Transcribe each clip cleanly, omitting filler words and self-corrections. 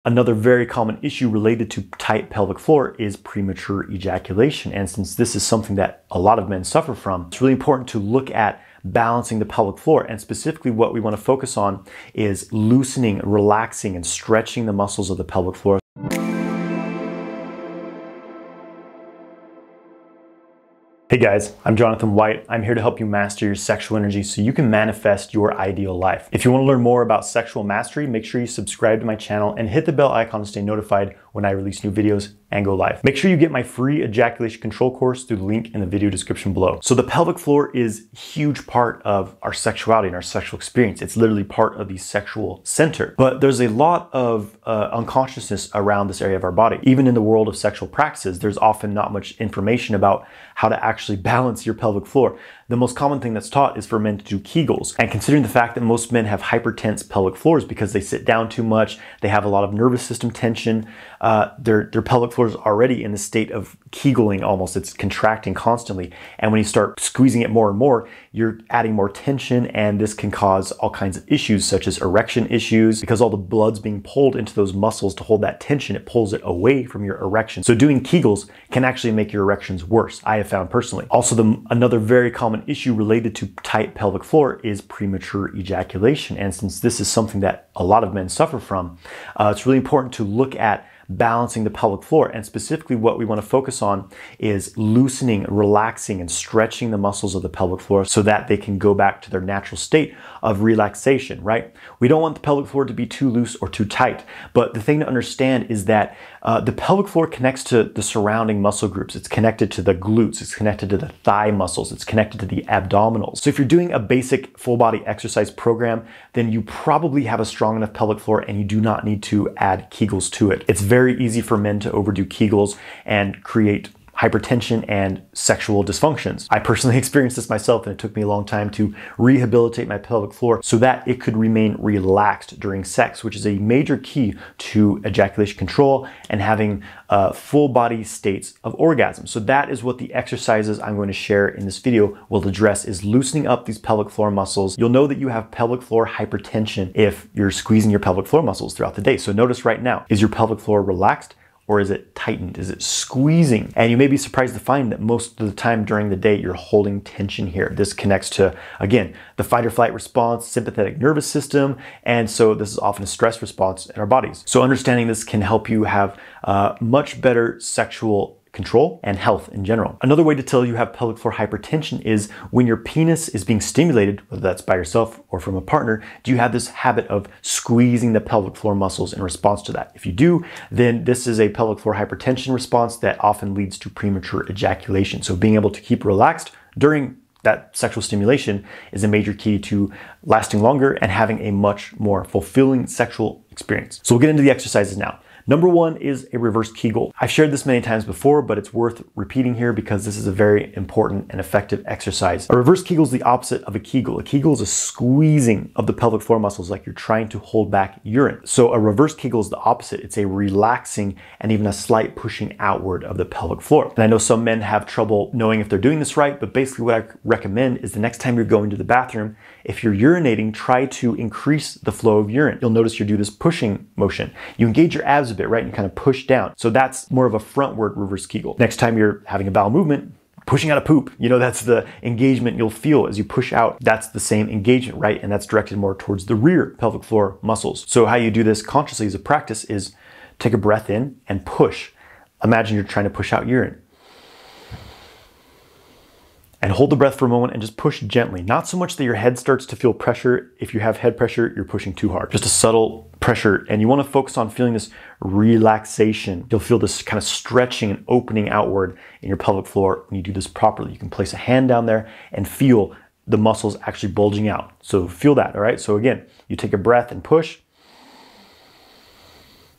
Another very common issue related to tight pelvic floor is premature ejaculation. And since this is something that a lot of men suffer from, it's really important to look at balancing the pelvic floor. And specifically what we want to focus on is loosening, relaxing, and stretching the muscles of the pelvic floor. Hey guys, I'm Jonathan White. I'm here to help you master your sexual energy so you can manifest your ideal life. If you want to learn more about sexual mastery, make sure you subscribe to my channel and hit the bell icon to stay notified when I release new videos and go live. Make sure you get my free ejaculation control course through the link in the video description below. So the pelvic floor is a huge part of our sexuality and our sexual experience. It's literally part of the sexual center. But there's a lot of unconsciousness around this area of our body. Even in the world of sexual practices, there's often not much information about how to actually balance your pelvic floor. The most common thing that's taught is for men to do Kegels. And considering the fact that most men have hypertense pelvic floors because they sit down too much, they have a lot of nervous system tension, their pelvic floor is already in the state of Kegeling almost. It's contracting constantly. And when you start squeezing it more and more, you're adding more tension, and this can cause all kinds of issues such as erection issues. Because all the blood's being pulled into those muscles to hold that tension, it pulls it away from your erection. So doing Kegels can actually make your erections worse, I have found personally. Also, another very common issue related to tight pelvic floor is premature ejaculation. And since this is something that a lot of men suffer from, it's really important to look at balancing the pelvic floor. And specifically what we want to focus on is loosening, relaxing, and stretching the muscles of the pelvic floor so that they can go back to their natural state of relaxation, right? We don't want the pelvic floor to be too loose or too tight, but the thing to understand is that the pelvic floor connects to the surrounding muscle groups. It's connected to the glutes, it's connected to the thigh muscles, it's connected to the abdominals. So if you're doing a basic full body exercise program, then you probably have a strong enough pelvic floor and you do not need to add Kegels to it. It's very easy for men to overdo Kegels and create hypertension and sexual dysfunctions. I personally experienced this myself, and it took me a long time to rehabilitate my pelvic floor so that it could remain relaxed during sex, which is a major key to ejaculation control and having full body states of orgasm. So that is what the exercises I'm going to share in this video will address, is loosening up these pelvic floor muscles. You'll know that you have pelvic floor hypertension if you're squeezing your pelvic floor muscles throughout the day. So notice right now, is your pelvic floor relaxed? Or is it tightened? Is it squeezing? And you may be surprised to find that most of the time during the day, you're holding tension here. This connects to, again, the fight or flight response, sympathetic nervous system. And so this is often a stress response in our bodies. So understanding this can help you have much better sexual control and health in general. Another way to tell you have pelvic floor hypertension is when your penis is being stimulated, whether that's by yourself or from a partner, do you have this habit of squeezing the pelvic floor muscles in response to that? If you do, then this is a pelvic floor hypertension response that often leads to premature ejaculation. So being able to keep relaxed during that sexual stimulation is a major key to lasting longer and having a much more fulfilling sexual experience. So we'll get into the exercises now. Number one is a reverse Kegel. I've shared this many times before, but it's worth repeating here because this is a very important and effective exercise. A reverse Kegel is the opposite of a Kegel. A Kegel is a squeezing of the pelvic floor muscles like you're trying to hold back urine. So a reverse Kegel is the opposite. It's a relaxing and even a slight pushing outward of the pelvic floor. And I know some men have trouble knowing if they're doing this right, but basically what I recommend is the next time you're going to the bathroom, if you're urinating, try to increase the flow of urine. You'll notice you do this pushing motion. You engage your abs a bit, right? And kind of push down. So that's more of a frontward reverse Kegel. Next time you're having a bowel movement, pushing out a poop, you know, that's the engagement you'll feel as you push out. That's the same engagement, right? And that's directed more towards the rear pelvic floor muscles. So how you do this consciously as a practice is take a breath in and push. Imagine you're trying to push out urine. And hold the breath for a moment and just push gently. Not so much that your head starts to feel pressure. If you have head pressure, you're pushing too hard. Just a subtle pressure. And you want to focus on feeling this relaxation. You'll feel this kind of stretching and opening outward in your pelvic floor when you do this properly. You can place a hand down there and feel the muscles actually bulging out. So feel that, all right? So again, you take a breath and push.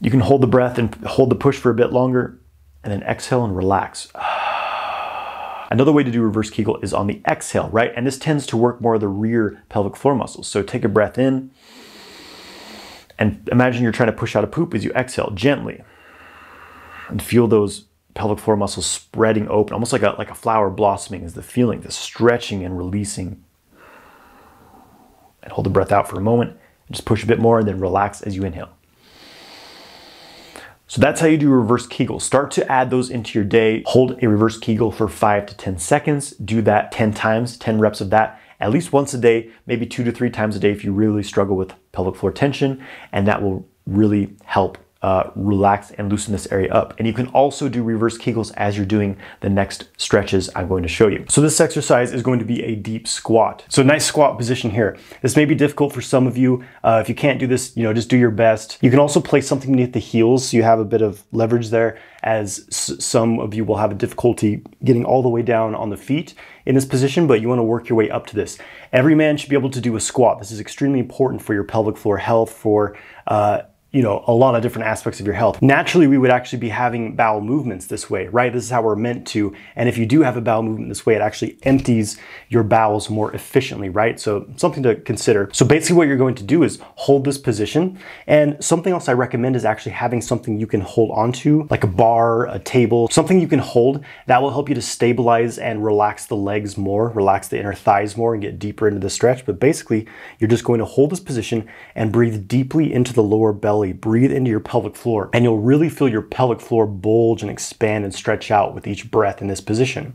You can hold the breath and hold the push for a bit longer, and then exhale and relax. Another way to do reverse Kegel is on the exhale, right? And this tends to work more of the rear pelvic floor muscles. So take a breath in and imagine you're trying to push out a poop as you exhale gently. And feel those pelvic floor muscles spreading open, almost like a flower blossoming is the feeling, the stretching and releasing. And hold the breath out for a moment. And just push a bit more and then relax as you inhale. So that's how you do reverse Kegel. Start to add those into your day. Hold a reverse Kegel for 5 to 10 seconds. Do that 10 times, 10 reps of that, at least once a day, maybe 2 to 3 times a day if you really struggle with pelvic floor tension, and that will really help relax and loosen this area up. And you can also do reverse Kegels as you're doing the next stretches I'm going to show you. So this exercise is going to be a deep squat. So nice squat position here. This may be difficult for some of you. If you can't do this, just do your best. You can also place something beneath the heels so you have a bit of leverage there, as some of you will have a difficulty getting all the way down on the feet in this position, but you want to work your way up to this. Every man should be able to do a squat. This is extremely important for your pelvic floor health, for a lot of different aspects of your health. Naturally, we would actually be having bowel movements this way, right? This is how we're meant to. And if you do have a bowel movement this way, it actually empties your bowels more efficiently, right? So something to consider. So basically what you're going to do is hold this position. And something else I recommend is actually having something you can hold onto, like a bar, a table, something you can hold that will help you to stabilize and relax the legs more, relax the inner thighs more, and get deeper into the stretch. But basically, you're just going to hold this position and breathe deeply into the lower belly. Breathe into your pelvic floor, and you'll really feel your pelvic floor bulge and expand and stretch out with each breath in this position.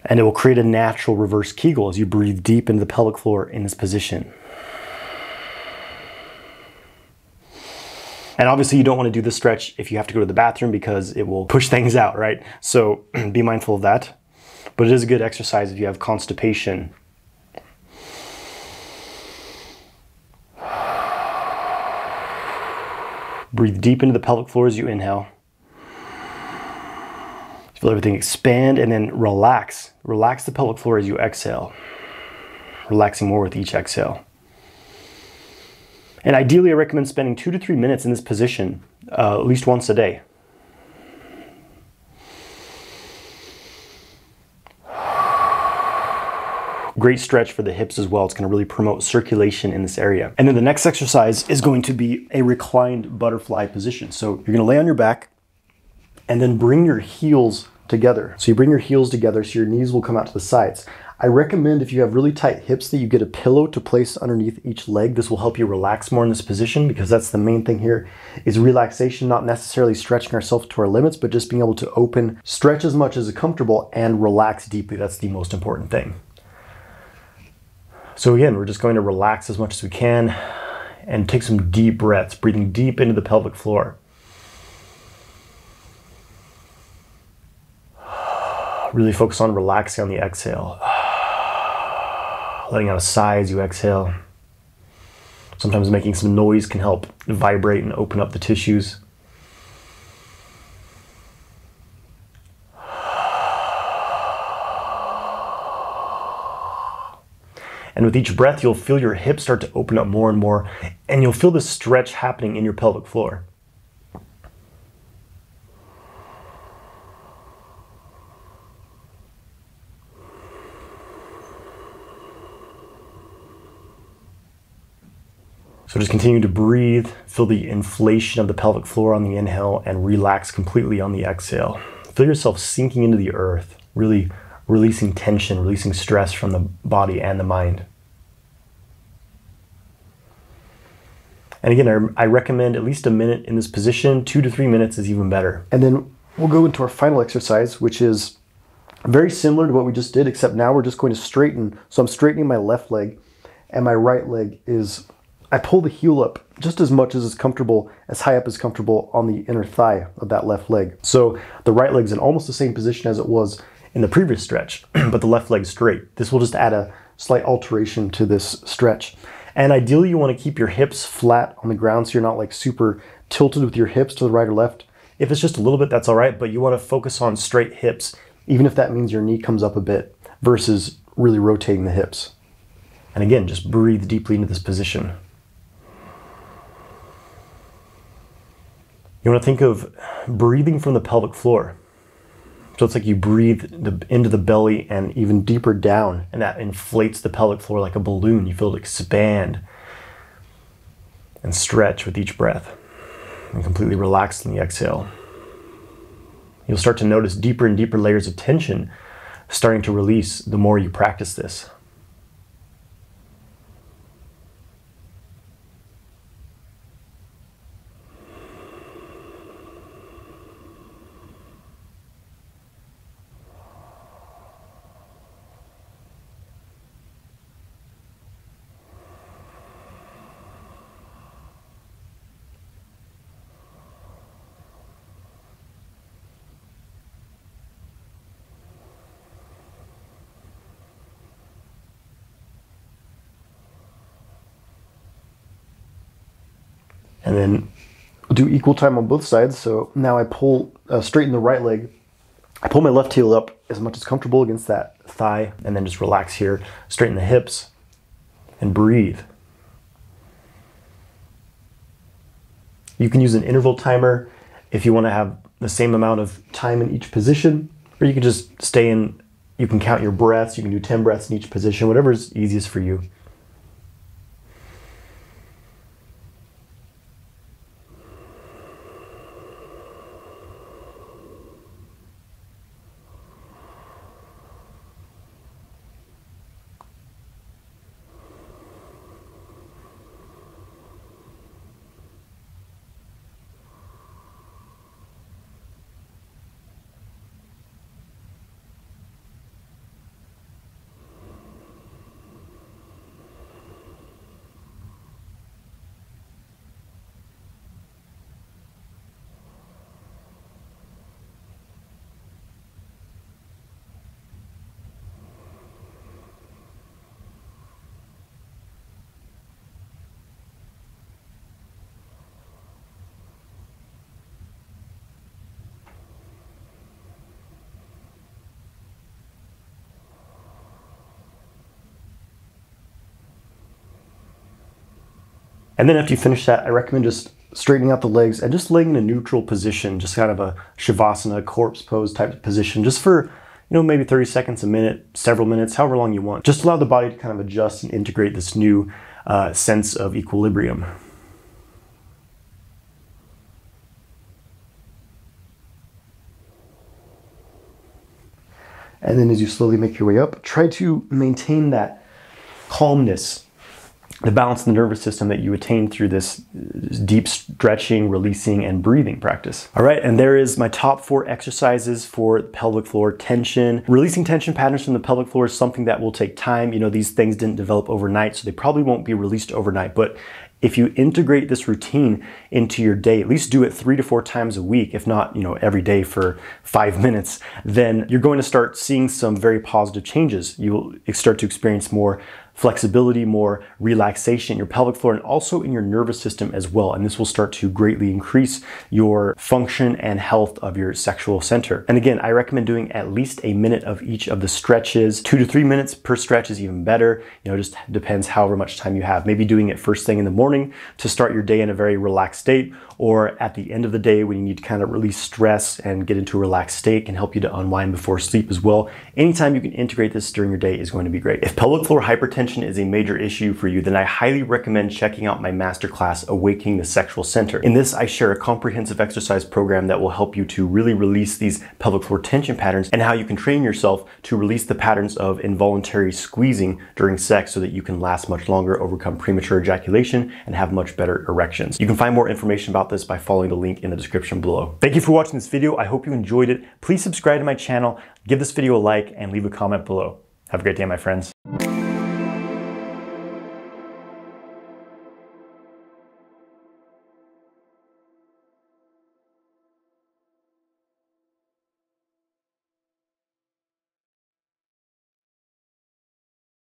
And it will create a natural reverse Kegel as you breathe deep into the pelvic floor in this position. And obviously you don't want to do this stretch if you have to go to the bathroom, because it will push things out, right? So be mindful of that. But it is a good exercise if you have constipation. Breathe deep into the pelvic floor as you inhale. Feel everything expand, and then relax. Relax the pelvic floor as you exhale. Relaxing more with each exhale. And ideally, I recommend spending 2 to 3 minutes in this position, at least once a day. Great stretch for the hips as well. It's going to really promote circulation in this area. And then the next exercise is going to be a reclined butterfly position. So you're going to lay on your back and then bring your heels together. So you bring your heels together so your knees will come out to the sides. I recommend, if you have really tight hips, that you get a pillow to place underneath each leg. This will help you relax more in this position, because that's the main thing here, is relaxation, not necessarily stretching ourselves to our limits, but just being able to open, stretch as much as is comfortable, and relax deeply. That's the most important thing. So again, we're just going to relax as much as we can and take some deep breaths, breathing deep into the pelvic floor. Really focus on relaxing on the exhale. Letting out a sigh as you exhale. Sometimes making some noise can help vibrate and open up the tissues. And with each breath, you'll feel your hips start to open up more and more, and you'll feel this stretch happening in your pelvic floor. So just continue to breathe, feel the inflation of the pelvic floor on the inhale, and relax completely on the exhale. Feel yourself sinking into the earth, really releasing tension, releasing stress from the body and the mind. And again, I recommend at least a minute in this position. 2 to 3 minutes is even better. And then we'll go into our final exercise, which is very similar to what we just did, except now we're just going to straighten. So I'm straightening my left leg, and my right leg is, I pull the heel up just as much as is comfortable, as high up as comfortable on the inner thigh of that left leg. So the right leg's in almost the same position as it was in the previous stretch, but the left leg's straight. This will just add a slight alteration to this stretch. And ideally, you want to keep your hips flat on the ground so you're not like super tilted with your hips to the right or left. If it's just a little bit, that's all right, but you want to focus on straight hips, even if that means your knee comes up a bit, versus really rotating the hips. And again, just breathe deeply into this position. You want to think of breathing from the pelvic floor. So it's like you breathe into the belly and even deeper down, and that inflates the pelvic floor like a balloon. You feel it expand and stretch with each breath, and completely relax in the exhale. You'll start to notice deeper and deeper layers of tension starting to release the more you practice this. And then do equal time on both sides. So now I pull, straighten the right leg. I pull my left heel up as much as comfortable against that thigh, and then just relax here. Straighten the hips and breathe. You can use an interval timer if you want to have the same amount of time in each position, or you can just stay in, you can count your breaths, you can do 10 breaths in each position, whatever is easiest for you. And then after you finish that, I recommend just straightening out the legs and just laying in a neutral position, just kind of a Shavasana, corpse pose type of position, just for, maybe 30 seconds, a minute, several minutes, however long you want. Just allow the body to kind of adjust and integrate this new sense of equilibrium. And then as you slowly make your way up, try to maintain that calmness, the balance in the nervous system that you attain through this deep stretching, releasing, and breathing practice. All right, and there is my top 4 exercises for pelvic floor tension. Releasing tension patterns from the pelvic floor is something that will take time. These things didn't develop overnight, so they probably won't be released overnight. But if you integrate this routine into your day, at least do it 3 to 4 times a week, if not, every day for 5 minutes, then you're going to start seeing some very positive changes. You will start to experience more flexibility, more relaxation in your pelvic floor, and also in your nervous system as well. And this will start to greatly increase your function and health of your sexual center. And again, I recommend doing at least a minute of each of the stretches. 2 to 3 minutes per stretch is even better. Just depends however much time you have. Maybe doing it first thing in the morning to start your day in a very relaxed state, or at the end of the day when you need to kind of release stress and get into a relaxed state, can help you to unwind before sleep as well. Anytime you can integrate this during your day is going to be great. If pelvic floor hypertension is a major issue for you, then I highly recommend checking out my masterclass, Awakening the Sexual Center. In this, I share a comprehensive exercise program that will help you to really release these pelvic floor tension patterns, and how you can train yourself to release the patterns of involuntary squeezing during sex so that you can last much longer, overcome premature ejaculation, and have much better erections. You can find more information about this by following the link in the description below. Thank you for watching this video. I hope you enjoyed it. Please subscribe to my channel, give this video a like, and leave a comment below. Have a great day, my friends.